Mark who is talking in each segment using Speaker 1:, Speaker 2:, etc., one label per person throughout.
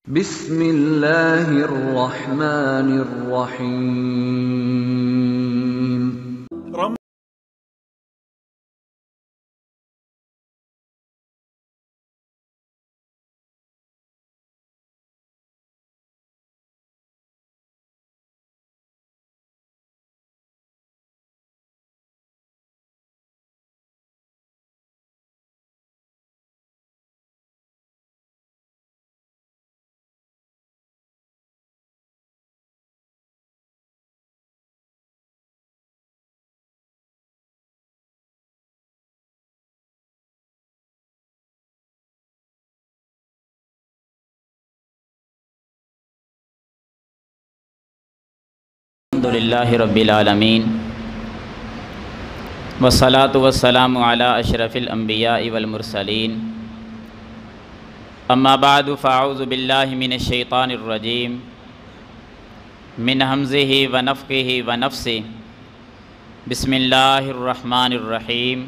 Speaker 1: بسم اللہ الرحمن الرحیم۔
Speaker 2: الحمدللہ رب العالمین والصلاة والسلام علی اشرف الانبیاء والمرسلین، اما بعد فاعوذ باللہ من الشیطان الرجیم من ہمزہ ونفخہ ونفثہ، بسم اللہ الرحمن الرحیم۔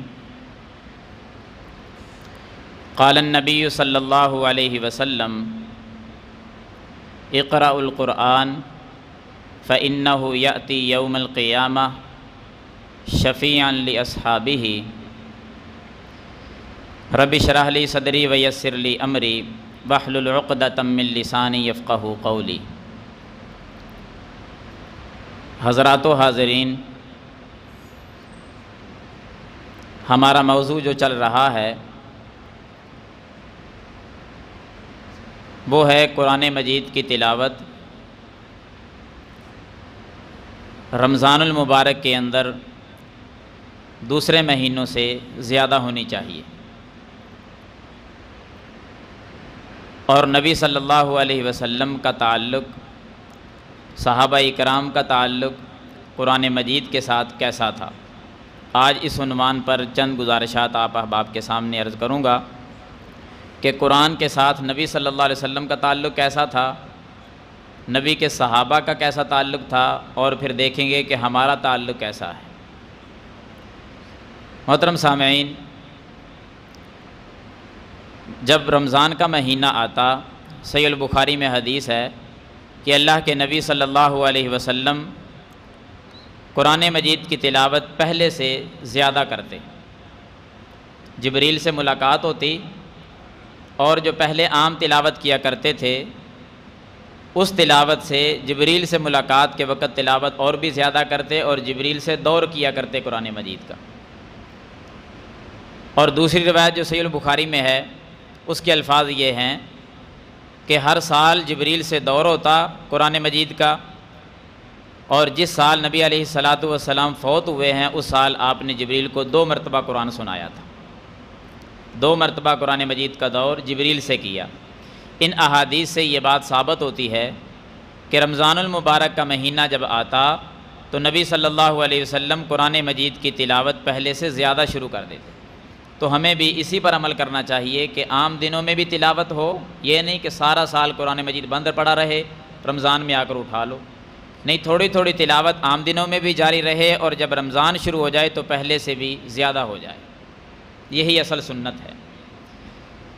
Speaker 2: قال النبی صلی اللہ علیہ وسلم اقرأوا القرآن فإنه يأتي يوم القيامة شفيعا لأصحابه رب اشرح لي صدري ويسر لي أمري واحلل عقدة من لساني يفقهوا قولي۔ حضرات و حاضرین، ہمارا موضوع جو چل رہا ہے وہ ہے قرآن مجید کی تلاوت رمضان المبارک کے اندر دوسرے مہینوں سے زیادہ ہونی چاہیے، اور نبی صلی اللہ علیہ وسلم کا تعلق، صحابہ اکرام کا تعلق قرآن مجید کے ساتھ کیسا تھا۔ آج اس عنوان پر چند گزارشات آپ احباب کے سامنے عرض کروں گا کہ قرآن کے ساتھ نبی صلی اللہ علیہ وسلم کا تعلق کیسا تھا، نبی کے صحابہ کا کیسا تعلق تھا، اور پھر دیکھیں گے کہ ہمارا تعلق کیسا ہے۔ محترم سامعین، جب رمضان کا مہینہ آتا، صحیح البخاری میں حدیث ہے کہ اللہ کے نبی صلی اللہ علیہ وسلم قرآن مجید کی تلاوت پہلے سے زیادہ کرتے، جبریل سے ملاقات ہوتی اور جو پہلے عام تلاوت کیا کرتے تھے اس تلاوت سے جبریل سے ملاقات کے وقت تلاوت اور بھی زیادہ کرتے اور جبریل سے دور کیا کرتے قرآن مجید کا۔ اور دوسری روایت جو صحیح البخاری میں ہے اس کے الفاظ یہ ہیں کہ ہر سال جبریل سے دور ہوتا قرآن مجید کا، اور جس سال نبی علیہ الصلاۃ والسلام فوت ہوئے ہیں اس سال آپ نے جبریل کو 2 مرتبہ قرآن سنایا تھا، 2 مرتبہ قرآن مجید کا دور جبریل سے کیا۔ ان احادیث سے یہ بات ثابت ہوتی ہے کہ رمضان المبارک کا مہینہ جب آتا تو نبی صلی اللہ علیہ وسلم قرآن مجید کی تلاوت پہلے سے زیادہ شروع کر دیتے۔ تو ہمیں بھی اسی پر عمل کرنا چاہیے کہ عام دنوں میں بھی تلاوت ہو، یہ نہیں کہ سارا سال قرآن مجید بند پڑا رہے رمضان میں آ کر اٹھا لو، نہیں، تھوڑی تھوڑی تلاوت عام دنوں میں بھی جاری رہے اور جب رمضان شروع ہو جائے تو پہلے سے بھی زیادہ ہو جائے، یہی اصل سنت ہے۔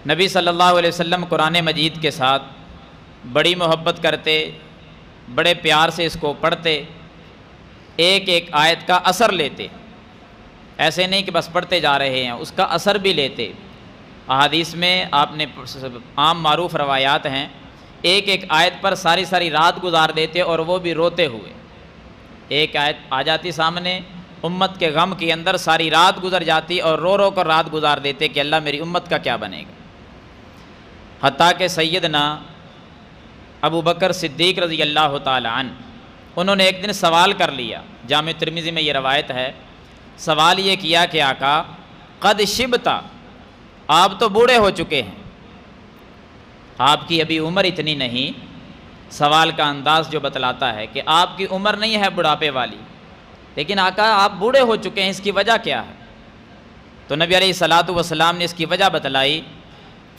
Speaker 2: نبی صلی اللہ علیہ وسلم قرآن مجید کے ساتھ بڑی محبت کرتے، بڑے پیار سے اس کو پڑھتے، ایک ایک آیت کا اثر لیتے، ایسے نہیں کہ بس پڑھتے جا رہے ہیں، اس کا اثر بھی لیتے۔ احادیث میں آپ نے عام معروف روایات ہیں، ایک ایک آیت پر ساری ساری رات گزار دیتے اور وہ بھی روتے ہوئے۔ ایک آیت آ جاتی سامنے، امت کے غم کے اندر ساری رات گزر جاتی اور رو رو کر رات گزار دیتے کہ اللہ میری امت کا کیا بنے گا۔ حتیٰ کہ سیدنا ابو بکر صدیق رضی اللہ تعالی عنہ، انہوں نے ایک دن سوال کر لیا، جامع ترمذی میں یہ روایت ہے، سوال یہ کیا کہ آقا قد شبتا، آپ تو بوڑھے ہو چکے ہیں، آپ کی ابھی عمر اتنی نہیں، سوال کا انداز جو بتلاتا ہے کہ آپ کی عمر نہیں ہے بڑھاپے والی، لیکن آقا آپ بوڑھے ہو چکے ہیں، اس کی وجہ کیا ہے؟ تو نبی علیہ الصلاۃ والسلام نے اس کی وجہ بتلائی،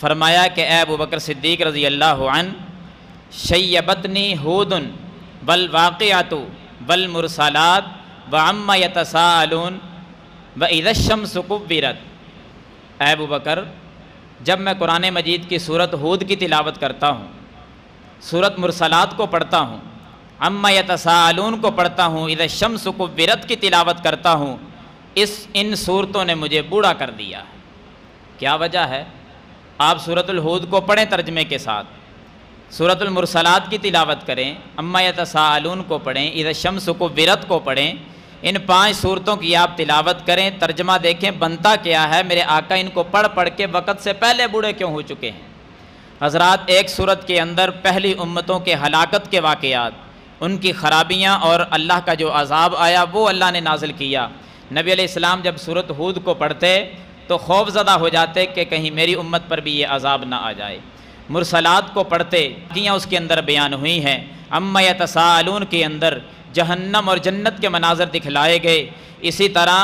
Speaker 2: فرمایا کہ اے ابو بکر صدیق رضی اللہ عنہ، شیبتنی ہود والواقعات والمرسلات وعما یتساءلون واذا الشمس کورت۔ اے ابو بکر، جب میں قرآن مجید کی سورت ہود کی تلاوت کرتا ہوں سورۃ مرسلات کو پڑھتا ہوں، عما یتساءلون کو پڑھتا ہوں، اذا الشمس کورت کی تلاوت کرتا ہوں، ان صورتوں نے مجھے بوڑھا کر دیا۔ کیا وجہ ہے؟ آپ سورۃ الہود کو پڑھیں ترجمے کے ساتھ، سورۃ المرسلات کی تلاوت کریں، عما یتساءلون کو پڑھیں، اذا الشمس کورت کو پڑھیں، ان 5 صورتوں کی آپ تلاوت کریں، ترجمہ دیکھیں بنتا کیا ہے۔ میرے آقا ان کو پڑھ پڑھ کے وقت سے پہلے بوڑھے کیوں ہو چکے ہیں؟ حضرات، ایک صورت کے اندر پہلی امتوں کے ہلاکت کے واقعات، ان کی خرابیاں اور اللہ کا جو عذاب آیا وہ اللہ نے نازل کیا۔ نبی علیہ السلام جب سورۃ ہود کو پڑھتے تو خوف زدہ ہو جاتے کہ کہیں میری امت پر بھی یہ عذاب نہ آ جائے۔ مرسلات کو پڑھتے کیاں اس کے اندر بیان ہوئی ہیں، عما یتساءلون کے اندر جہنم اور جنت کے مناظر دکھلائے گئے۔ اسی طرح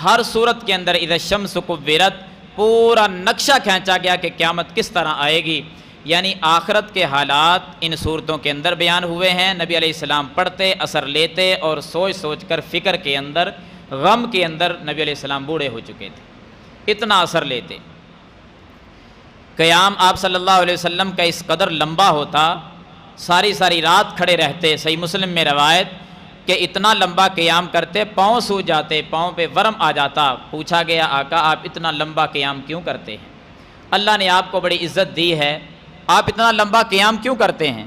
Speaker 2: ہر صورت کے اندر اذا الشمس کورت پورا نقشہ کھینچا گیا کہ قیامت کس طرح آئے گی، یعنی آخرت کے حالات ان صورتوں کے اندر بیان ہوئے ہیں۔ نبی علیہ السلام پڑھتے، اثر لیتے اور سوچ سوچ کر فکر کے اندر، غم کے اندر نبی علیہ السلام بوڑھے ہو چکے تھے، اتنا اثر لیتے۔ قیام آپ صلی اللہ علیہ وسلم کا اس قدر لمبا ہوتا، ساری ساری رات کھڑے رہتے۔ صحیح مسلم میں روایت کہ اتنا لمبا قیام کرتے پاؤں سوج جاتے، پاؤں پہ ورم آ جاتا۔ پوچھا گیا آقا آپ اتنا لمبا قیام کیوں کرتے ہیں؟ اللہ نے آپ کو بڑی عزت دی ہے، آپ اتنا لمبا قیام کیوں کرتے ہیں؟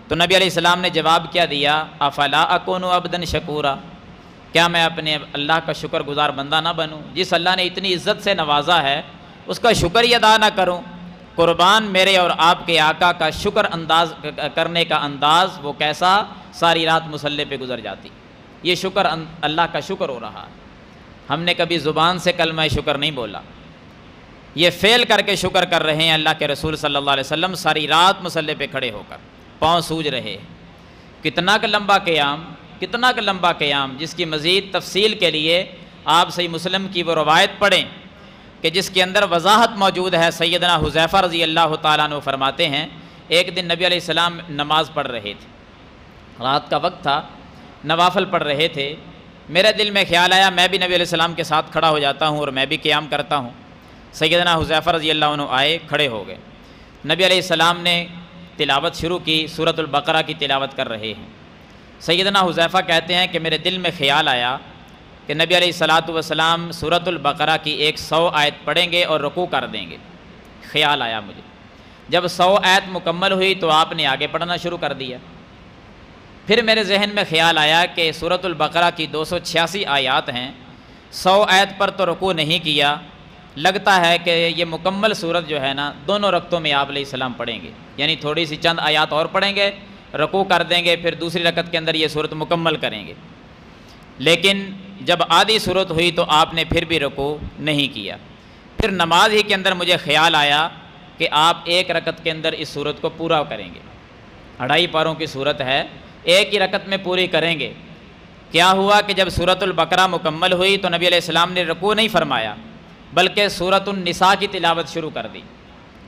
Speaker 2: تو نبی علیہ السلام نے جواب کیا دیا، افلا اکون عبدا شکورا، کیا میں اپنے اللہ کا شکر گزار بندہ نہ بنوں؟ جس اللہ نے اتنی عزت سے نوازا ہے اس کا شکر ہی ادا نہ کروں؟ قربان میرے اور آپ کے آقا کا شکر انداز کرنے کا انداز وہ کیسا، ساری رات مصلی پہ گزر جاتی۔ یہ شکر اللہ کا شکر ہو رہا ہے۔ ہم نے کبھی زبان سے کلمہ شکر نہیں بولا، یہ فعل کر کے شکر کر رہے ہیں۔ اللہ کے رسول صلی اللہ علیہ وسلم ساری رات مصلی پہ کھڑے ہو کر پاؤں سوج رہے۔ کتنا کا لمبا قیام، کتنا کا لمبا قیام، جس کی مزید تفصیل کے لیے آپ صحیح مسلم کی وہ روایت پڑھیں کہ جس کے اندر وضاحت موجود ہے۔ سیدنا حذیفہ رضی اللہ تعالیٰ عنہ فرماتے ہیں ایک دن نبی علیہ السلام نماز پڑھ رہے تھے، رات کا وقت تھا، نوافل پڑھ رہے تھے۔ میرے دل میں خیال آیا میں بھی نبی علیہ السلام کے ساتھ کھڑا ہو جاتا ہوں اور میں بھی قیام کرتا ہوں۔ سیدنا حذیفہ رضی اللہ عنہ آئے، کھڑے ہو گئے۔ نبی علیہ السلام نے تلاوت شروع کی، سورۃ البقرہ کی تلاوت کر رہے ہیں۔ سیدنا حذیفہ کہتے ہیں کہ میرے دل میں خیال آیا کہ نبی علیہ السلام سورۃ البقرہ کی 100 آیت پڑھیں گے اور رکوع کر دیں گے۔ خیال آیا مجھے، جب 100 آیت مکمل ہوئی تو آپ نے آگے پڑھنا شروع کر دیا۔ پھر میرے ذہن میں خیال آیا کہ سورۃ البقرہ کی 286 آیات ہیں، 100 آیت پر تو رکوع نہیں کیا، لگتا ہے کہ یہ مکمل سورت جو ہے نا دونوں رکعتوں میں آپ علیہ السلام پڑھیں گے، یعنی تھوڑی سی چند آیات اور پڑھیں گے، رکوع کر دیں گے، پھر دوسری رکعت کے اندر یہ سورت مکمل کریں گے۔ لیکن جب آدھی سورت ہوئی تو آپ نے پھر بھی رکوع نہیں کیا۔ پھر نماز ہی کے اندر مجھے خیال آیا کہ آپ ایک رکعت کے اندر اس سورت کو پورا کریں گے، 2.5 پاروں کی سورت ہے، ایک ہی رکعت میں پوری کریں گے۔ کیا ہوا کہ جب سورۃ البقرہ مکمل ہوئی تو نبی علیہ السلام نے رکوع نہیں فرمایا بلکہ سورۃ النساء کی تلاوت شروع کر دی۔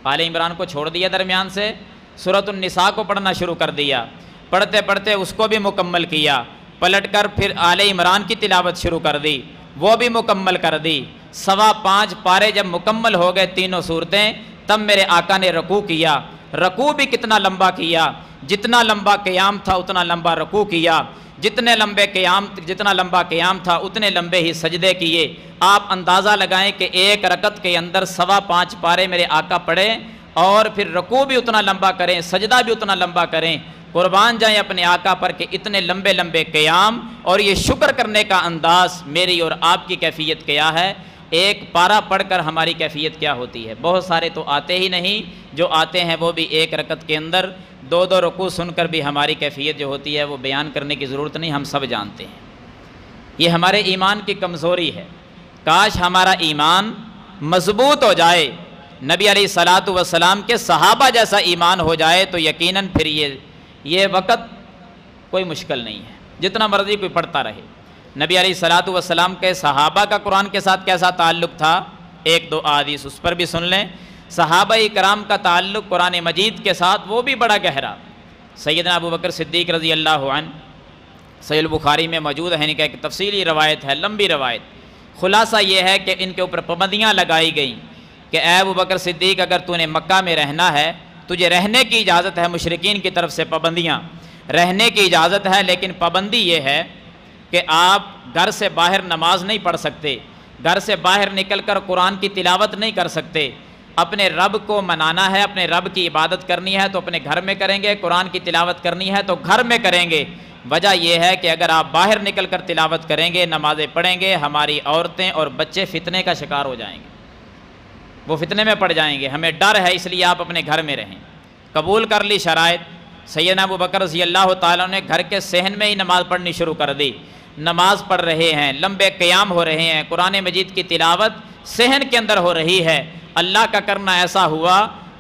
Speaker 2: آل عمران کو چھوڑ دیا درمیان سے، سورۃ النساء کو پڑھنا شروع کر دیا، پڑھتے پڑھتے اس کو بھی مکمل کیا، پلٹ کر پھر آل عمران کی تلاوت شروع کر دی، وہ بھی مکمل کر دی۔ 5.25 پارے جب مکمل ہو گئے تینوں صورتیں، تب میرے آقا نے رکوع کیا۔ رکوع بھی کتنا لمبا کیا، جتنا لمبا قیام تھا اتنا لمبا رکوع کیا، جتنا لمبا قیام تھا اتنے لمبے ہی سجدے کیے۔ آپ اندازہ لگائیں کہ ایک رکعت کے اندر 5.25 پارے میرے آقا پڑھیں اور پھر رکوع بھی اتنا لمبا کریں، سجدہ بھی اتنا لمبا کریں۔ قربان جائیں اپنے آقا پر کہ اتنے لمبے لمبے قیام اور یہ شکر کرنے کا انداز میری اور آپ کی کیفیت کیا ہے۔ ایک پارہ پڑھ کر ہماری کیفیت کیا ہوتی ہے؟ بہت سارے تو آتے ہی نہیں، جو آتے ہیں وہ بھی ایک رکعت کے اندر 2 رکوع سن کر بھی ہماری کیفیت جو ہوتی ہے وہ بیان کرنے کی ضرورت نہیں، ہم سب جانتے ہیں۔ یہ ہمارے ایمان کی کمزوری ہے، کاش ہمارا ایمان مضبوط ہو جائے، نبی علیہ الصلاۃ والسلام کے صحابہ جیسا ایمان ہو جائے تو یقیناً پھر یہ وقت کوئی مشکل نہیں ہے، جتنا مرضی کوئی پڑھتا رہے۔ نبی علیہ الصلاۃ والسلام کے صحابہ کا قرآن کے ساتھ کیسا تعلق تھا، 1-2 احادیث اس پر بھی سن لیں۔ صحابہ کرام کا تعلق قرآن مجید کے ساتھ وہ بھی بڑا گہرا۔ سیدنا ابو بکر صدیق رضی اللہ عنہ، صحیح البخاری میں موجود ہے، کہ ایک تفصیلی روایت ہے، لمبی روایت۔ خلاصہ یہ ہے کہ ان کے اوپر پابندیاں لگائی گئیں کہ اے ابو بکر صدیق اگر تو نے مکہ میں رہنا ہے تجھے رہنے کی اجازت ہے، مشرکین کی طرف سے پابندیاں، رہنے کی اجازت ہے، لیکن پابندی یہ ہے کہ آپ گھر سے باہر نماز نہیں پڑھ سکتے، گھر سے باہر نکل کر قرآن کی تلاوت نہیں کر سکتے، اپنے رب کو منانا ہے، اپنے رب کی عبادت کرنی ہے تو اپنے گھر میں کریں گے، قرآن کی تلاوت کرنی ہے تو گھر میں کریں گے۔ وجہ یہ ہے کہ اگر آپ باہر نکل کر تلاوت کریں گے، نمازیں پڑھیں گے، ہماری عورتیں اور بچے فتنے کا شکار ہو جائیں گے، وہ فتنے میں پڑ جائیں گے، ہمیں ڈر ہے، اس لیے آپ اپنے گھر میں رہیں۔ قبول کر لی شرائط، سیدنا ابوبکر رضی اللہ تعالیٰ نے گھر کے صحن میں ہی نماز پڑھنی شروع کر دی، نماز پڑھ رہے ہیں، لمبے قیام ہو رہے ہیں، قرآن مجید کی تلاوت صحن کے اندر ہو رہی ہے۔ اللہ کا کرنا ایسا ہوا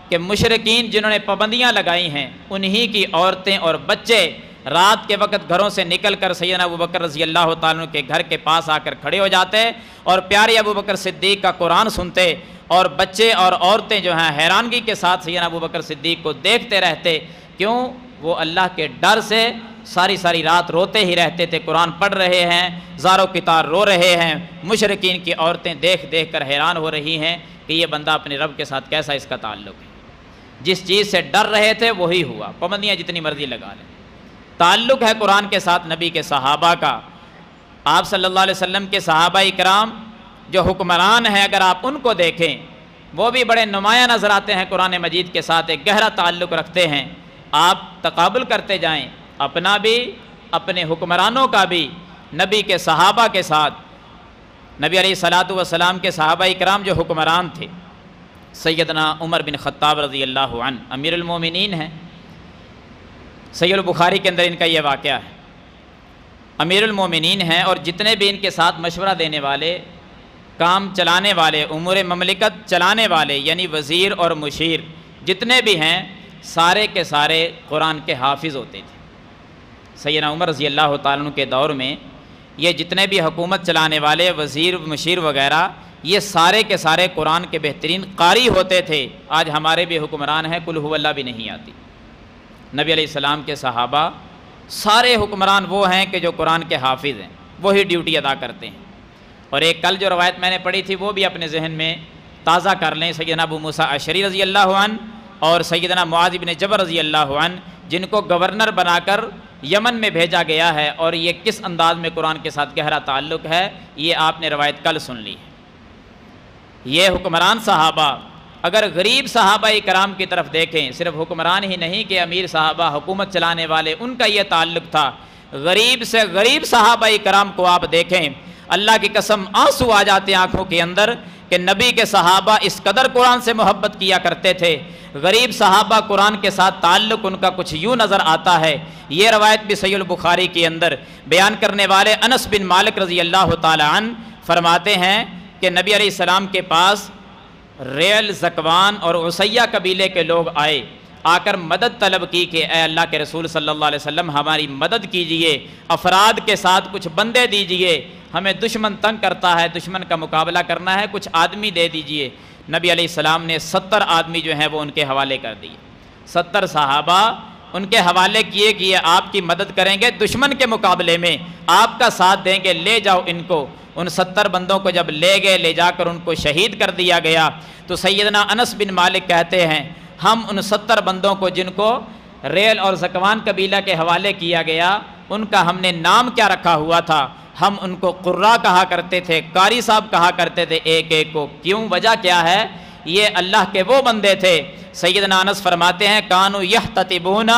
Speaker 2: کہ مشرکین جنہوں نے پابندیاں لگائی ہیں انہی کی عورتیں اور بچے رات کے وقت گھروں سے نکل کر سیدنا ابوبکر رضی اللہ تعالیٰ کے گھر کے پاس آ کر کھڑے ہو جاتے اور پیارے ابوبکر صدیق کا قرآن سنتے، اور بچے اور عورتیں جو ہیں حیرانگی کے ساتھ سیدنا ابوبکر صدیق کو دیکھتے رہتے۔ کیوں؟ وہ اللہ کے ڈر سے ساری رات روتے ہی رہتے تھے، قرآن پڑھ رہے ہیں، زاروں کی طرح رو رہے ہیں، مشرکین کی عورتیں دیکھ دیکھ کر حیران ہو رہی ہیں کہ یہ بندہ اپنے رب کے ساتھ کیسا اس کا تعلق ہے۔ جس چیز سے ڈر رہے تھے وہی ہوا، پابندیاں جتنی مرضی لگا لیں۔ تعلق ہے قرآن کے ساتھ نبی کے صحابہ کا، آپ صلی اللہ علیہ وسلم کے صحابہ کرام جو حکمران ہیں، اگر آپ ان کو دیکھیں وہ بھی بڑے نمایاں نظر آتے ہیں، قرآن مجید کے ساتھ ایک گہرا تعلق رکھتے ہیں۔ آپ تقابل کرتے جائیں، اپنا بھی، اپنے حکمرانوں کا بھی، نبی کے صحابہ کے ساتھ۔ نبی علیہ الصلوۃ والسلام کے صحابہ کرام جو حکمران تھے، سیدنا عمر بن خطاب رضی اللہ عنہ امیر المومنین ہیں، صحیح البخاری کے اندر ان کا یہ واقعہ ہے، امیر المومنین ہیں، اور جتنے بھی ان کے ساتھ مشورہ دینے والے، کام چلانے والے، امور مملکت چلانے والے، یعنی وزیر اور مشیر جتنے بھی ہیں، سارے کے سارے قرآن کے حافظ ہوتے تھے۔ سیدنا عمر رضی اللہ تعالیٰ عنہ کے دور میں یہ جتنے بھی حکومت چلانے والے وزیر مشیر وغیرہ، یہ سارے کے سارے قرآن کے بہترین قاری ہوتے تھے۔ آج ہمارے بھی حکمران ہیں، قل هو اللہ بھی نہیں آتی۔ نبی علیہ السلام کے صحابہ سارے حکمران وہ ہیں کہ جو قرآن کے حافظ ہیں، وہی ڈیوٹی ادا کرتے ہیں۔ اور ایک کل جو روایت میں نے پڑھی تھی وہ بھی اپنے ذہن میں تازہ کر لیں، سیدنا ابو موسیٰ اشعری رضی اللہ عنہ اور سیدنا معاذ بن جبل رضی اللہ عنہ، جن کو گورنر بنا کر یمن میں بھیجا گیا ہے، اور یہ کس انداز میں قرآن کے ساتھ گہرا تعلق ہے، یہ آپ نے روایت کل سن لی ہے۔ یہ حکمران صحابہ، اگر غریب صحابہ کرام کی طرف دیکھیں، صرف حکمران ہی نہیں کہ امیر صحابہ، حکومت چلانے والے، ان کا یہ تعلق تھا، غریب سے غریب صحابہ کرام کو آپ دیکھیں، اللہ کی قسم آنسو آ جاتے ہیں آنکھوں کے اندر کہ نبی کے صحابہ اس قدر قرآن سے محبت کیا کرتے تھے۔ غریب صحابہ قرآن کے ساتھ تعلق ان کا کچھ یوں نظر آتا ہے۔ یہ روایت بھی صحیح البخاری کے اندر بیان کرنے والے انس بن مالک رضی اللہ تعالی عنہ فرماتے ہیں کہ نبی علیہ السلام کے پاس ریل، زکوان اور عصیہ قبیلے کے لوگ آئے، آ کر مدد طلب کی کہ اے اللہ کے رسول صلی اللہ علیہ وسلم ہماری مدد کیجئے، افراد کے ساتھ کچھ بندے دیجئے، ہمیں دشمن تنگ کرتا ہے، دشمن کا مقابلہ کرنا ہے، کچھ آدمی دے دیجئے۔ نبی علیہ السلام نے 70 آدمی جو ہیں وہ ان کے حوالے کر دیے، 70 صحابہ ان کے حوالے کیے کہ یہ آپ کی مدد کریں گے، دشمن کے مقابلے میں آپ کا ساتھ دیں گے، لے جاؤ ان کو۔ ان 70 بندوں کو جب لے گئے، لے جا کر ان کو شہید کر دیا گیا، تو سیدنا انس بن مالک کہتے ہیں ہم ان 70 بندوں کو جن کو ریل اور زکوان قبیلہ کے حوالے کیا گیا، ان کا ہم نے نام کیا رکھا ہوا تھا؟ ہم ان کو قرہ کہا کرتے تھے، قاری صاحب کہا کرتے تھے ایک ایک کو۔ کیوں؟ وجہ کیا ہے؟ یہ اللہ کے وہ بندے تھے۔ سیدنا انس فرماتے ہیں کانوا یحتطبون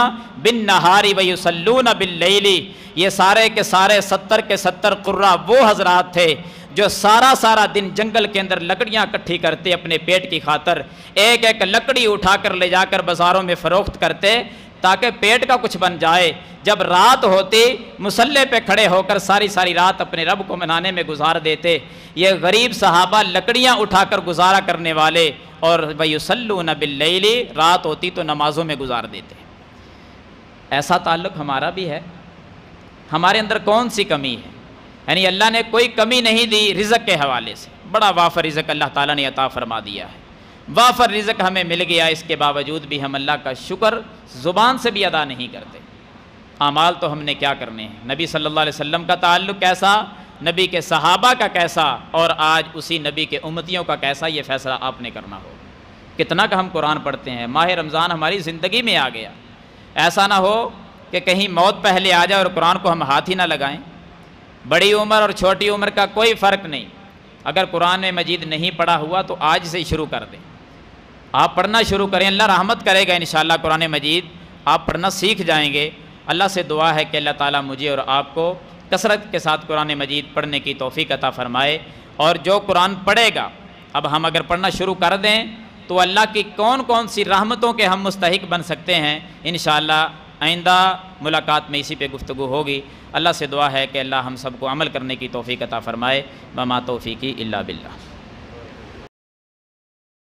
Speaker 2: بالنہار ویصلون باللیل، یہ سارے کے سارے 70 کے 70 قرہ وہ حضرات تھے جو سارا دن جنگل کے اندر لکڑیاں اکٹھی کرتے اپنے پیٹ کی خاطر، ایک ایک لکڑی اٹھا کر لے جا کر بازاروں میں فروخت کرتے تاکہ پیٹ کا کچھ بن جائے۔ جب رات ہوتی مصلے پہ کھڑے ہو کر ساری رات اپنے رب کو منانے میں گزار دیتے۔ یہ غریب صحابہ لکڑیاں اٹھا کر گزارا کرنے والے، اور وَيُصَلُّونَ بِاللَّيْلِ، رات ہوتی تو نمازوں میں گزار دیتے۔ ایسا تعلق ہمارا بھی ہے۔ ہمارے اندر کون سی کمی ہے؟ یعنی اللہ نے کوئی کمی نہیں دی رزق کے حوالے سے، بڑا وافر رزق اللہ تعالیٰ نے عطا فرما دیا ہے، وافر رزق ہمیں مل گیا، اس کے باوجود بھی ہم اللہ کا شکر زبان سے بھی ادا نہیں کرتے۔ اعمال تو ہم نے کیا کرنے ہیں؟ نبی صلی اللہ علیہ وسلم کا تعلق کیسا، نبی کے صحابہ کا کیسا، اور آج اسی نبی کے امتیوں کا کیسا، یہ فیصلہ آپ نے کرنا ہوگا۔ کتنا کہ ہم قرآن پڑھتے ہیں، ماہ رمضان ہماری زندگی میں آ گیا، ایسا نہ ہو کہ کہیں موت پہلے آ جائے اور قرآن کو ہم ہاتھ ہی نہ لگائیں۔ بڑی عمر اور چھوٹی عمر کا کوئی فرق نہیں، اگر قرآن مجید نہیں پڑھا ہوا تو آج سے ہی شروع کر دیں، آپ پڑھنا شروع کریں، اللہ رحمت کرے گا انشاءاللہ، قرآن مجید آپ پڑھنا سیکھ جائیں گے۔ اللہ سے دعا ہے کہ اللہ تعالیٰ مجھے اور آپ کو کثرت کے ساتھ قرآن مجید پڑھنے کی توفیق عطا فرمائے، اور جو قرآن پڑھے گا، اب ہم اگر پڑھنا شروع کر دیں تو اللہ کی کون کون سی رحمتوں کے ہم مستحق بن سکتے ہیں، انشاءاللہ آئندہ ملاقات میں اسی پہ گفتگو ہوگی۔ اللہ سے دعا ہے کہ اللہ ہم سب کو عمل کرنے کی توفیق عطا فرمائے۔ وما توفیقی الا باللہ۔